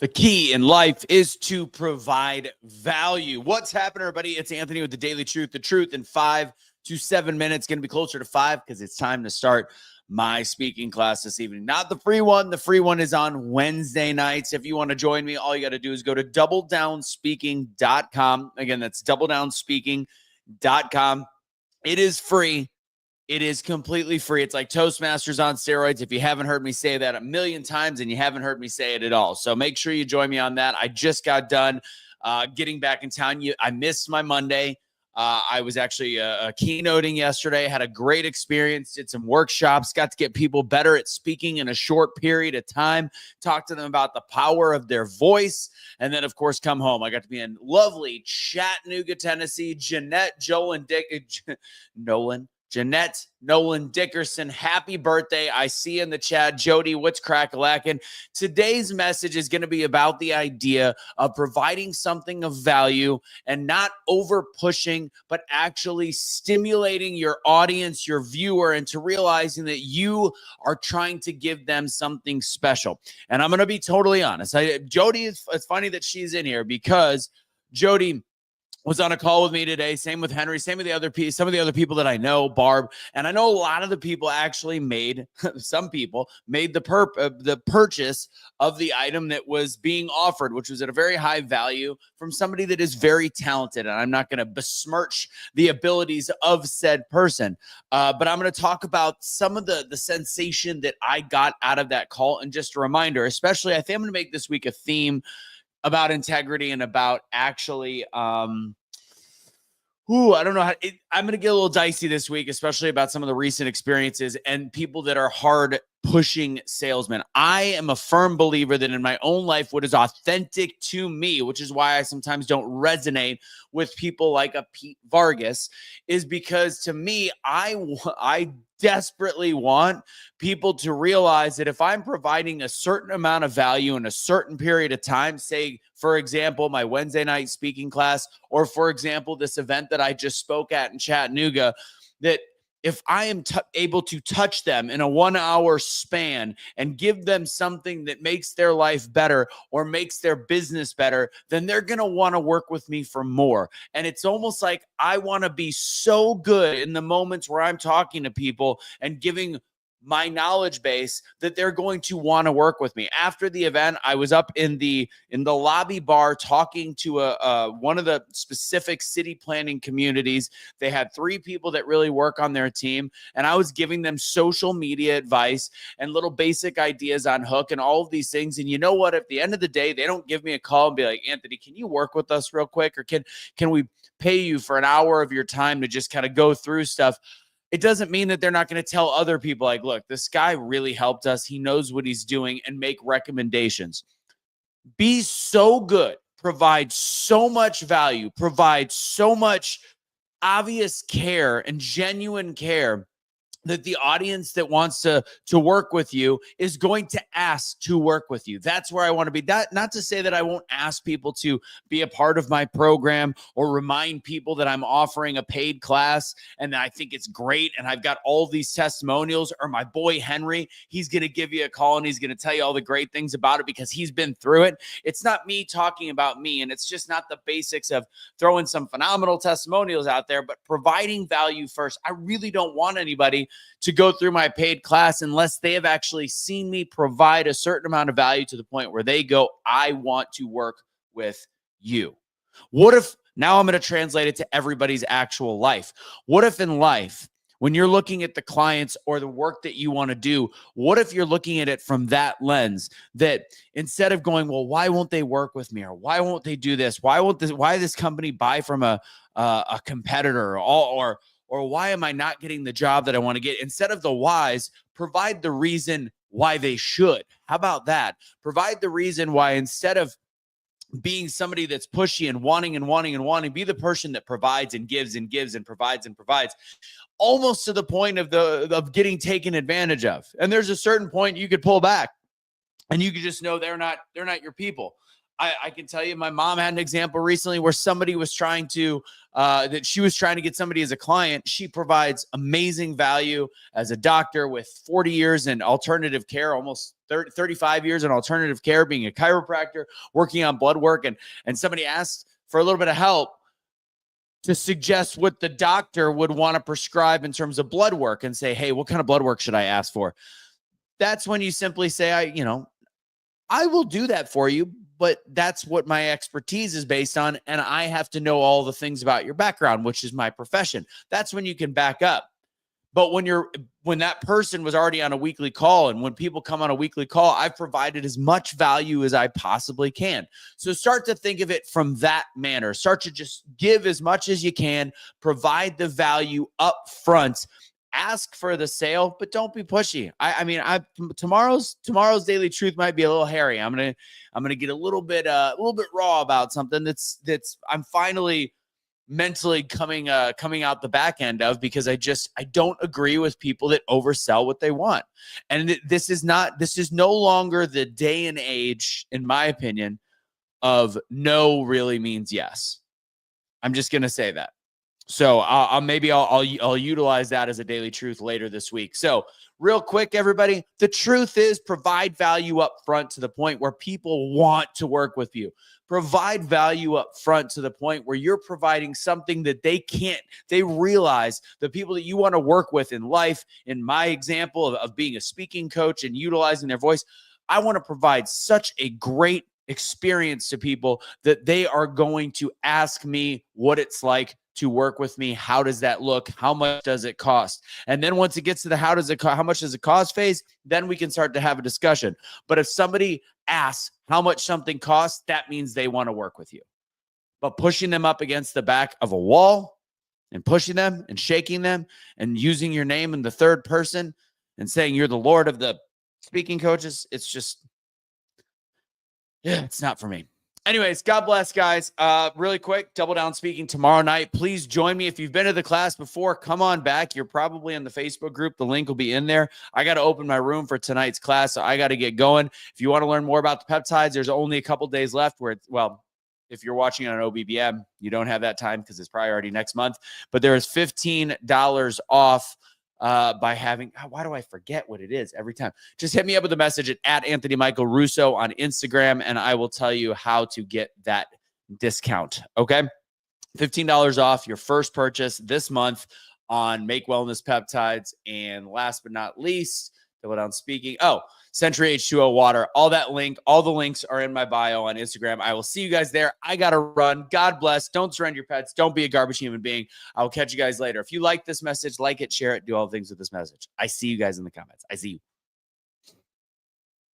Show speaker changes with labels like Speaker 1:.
Speaker 1: The key in life is to provide value. What's happening, everybody? It's Anthony with the Daily Truth. The truth in 5 to 7 minutes. Going to be closer to 5 because it's time to start my speaking class this evening. Not the free one. The free one is on Wednesday nights. If you want to join me, all you got to do is go to doubledownspeaking.com. Again, that's doubledownspeaking.com. It is free. It is completely free. It's like Toastmasters on steroids. If you haven't heard me say that a million times and you haven't heard me say it at all. So make sure you join me on that. I just got done getting back in town. I missed my Monday. I was actually keynoting yesterday, had a great experience, did some workshops, got to get people better at speaking in a short period of time, talk to them about the power of their voice, and then, of course, come home. I got to be in lovely Chattanooga, Tennessee. Jeanette Nolan Dickerson, happy birthday. I see you in the chat. Jody, what's crack-a-lackin'? Today's message is going to be about the idea of providing something of value and not over-pushing, but actually stimulating your audience, your viewer, into realizing that you are trying to give them something special. And I'm going to be totally honest. Jody, it's funny that she's in here because Jody was on a call with me today. Same with Henry, same with some of the other people that I know, Barb. And I know a lot of the people actually some people made the purchase of the item that was being offered, which was at a very high value from somebody that is very talented. And I'm not going to besmirch the abilities of said person. But I'm going to talk about some of the sensation that I got out of that call. And just a reminder, especially, I think I'm going to make this week a theme about integrity and about actually, I don't know I'm going to get a little dicey this week, especially about some of the recent experiences and people that are hard pushing salesmen. I am a firm believer that in my own life, what is authentic to me, which is why I sometimes don't resonate with people like a Pete Vargas, is because to me, I desperately want people to realize that if I'm providing a certain amount of value in a certain period of time, say, for example, my Wednesday night speaking class, or for example, this event that I just spoke at in Chattanooga, that if I am able to touch them in a 1 hour span and give them something that makes their life better or makes their business better, then they're going to want to work with me for more. And it's almost like I want to be so good in the moments where I'm talking to people and giving my knowledge base that they're going to want to work with me. After the event, I was up in the lobby bar talking to one of the specific city planning communities. They had 3 people that really work on their team, and I was giving them social media advice and little basic ideas on Hook and all of these things. And you know what? At the end of the day, they don't give me a call and be like, Anthony, can you work with us real quick? Or can we pay you for an hour of your time to just kind of go through stuff? It doesn't mean that they're not going to tell other people like, look, this guy really helped us. He knows what he's doing, and make recommendations. Be so good, provide so much value, provide so much obvious care and genuine care that the audience that wants to work with you is going to ask to work with you. That's where I want to be. That, not to say that I won't ask people to be a part of my program or remind people that I'm offering a paid class and I think it's great and I've got all these testimonials, or my boy Henry, he's going to give you a call and he's going to tell you all the great things about it because he's been through it. It's not me talking about me, and it's just not the basics of throwing some phenomenal testimonials out there, but providing value first. I really don't want anybody to go through my paid class unless they have actually seen me provide a certain amount of value to the point where they go, I want to work with you. What if, now I'm going to translate it to everybody's actual life. What if in life, when you're looking at the clients or the work that you want to do, what if you're looking at it from that lens, that instead of going, well, why won't they work with me? Or why won't they do this? Why this company buy from a competitor? Or why am I not getting the job that I want to get? Instead of the whys, provide the reason why they should. How about that? Provide the reason why, instead of being somebody that's pushy and wanting, be the person that provides and gives and gives and provides, almost to the point of getting taken advantage of. And there's a certain point you could pull back and you could just know they're not your people. I can tell you, my mom had an example recently where somebody was trying to get somebody as a client. She provides amazing value as a doctor with 40 years in alternative care, almost 35 years in alternative care, being a chiropractor, working on blood work. And somebody asked for a little bit of help to suggest what the doctor would want to prescribe in terms of blood work and say, hey, what kind of blood work should I ask for? That's when you simply say, I will do that for you, but that's what my expertise is based on. And I have to know all the things about your background, which is my profession. That's when you can back up. But when that person was already on a weekly call, and when people come on a weekly call, I've provided as much value as I possibly can. So start to think of it from that manner. Start to just give as much as you can, provide the value up front. Ask for the sale, but don't be pushy. Tomorrow's daily truth might be a little hairy. I'm gonna get a little bit raw about something that's I'm finally mentally coming out the back end of, because I don't agree with people that oversell what they want. And this is no longer the day and age, in my opinion, of no really means yes. I'm just gonna say that. So I'll utilize that as a daily truth later this week. So real quick, everybody, the truth is provide value up front to the point where people want to work with you. Provide value up front to the point where you're providing something that they realize the people that you want to work with in life. In my example of being a speaking coach and utilizing their voice, I want to provide such a great experience to people that they are going to ask me what it's like to work with me. How does that look? How much does it cost? And then once it gets to the how much does it cost phase, then we can start to have a discussion. But if somebody asks how much something costs, that means they want to work with you. But pushing them up against the back of a wall and pushing them and shaking them and using your name in the third person and saying you're the Lord of the speaking coaches, it's not for me. Anyways, God bless, guys. Really quick, Double Down Speaking tomorrow night. Please join me. If you've been to the class before, come on back. You're probably in the Facebook group. The link will be in there. I got to open my room for tonight's class, so I got to get going. If you want to learn more about the peptides, there's only a couple days left if you're watching on OBBM, you don't have that time because it's probably already next month. But there is $15 off by having, why do I forget what it is every time? Just hit me up with a message at Anthony Michael Russo on Instagram, and I will tell you how to get that discount. Okay. $15 off your first purchase this month on Make Wellness Peptides. And last but not least, Double Down Speaking. Century H2O water. All the links are in my bio on Instagram. I will see you guys there. I got to run. God bless. Don't surrender your pets. Don't be a garbage human being. I will catch you guys later. If you like this message, like it, share it, do all the things with this message. I see you guys in the comments. I see you.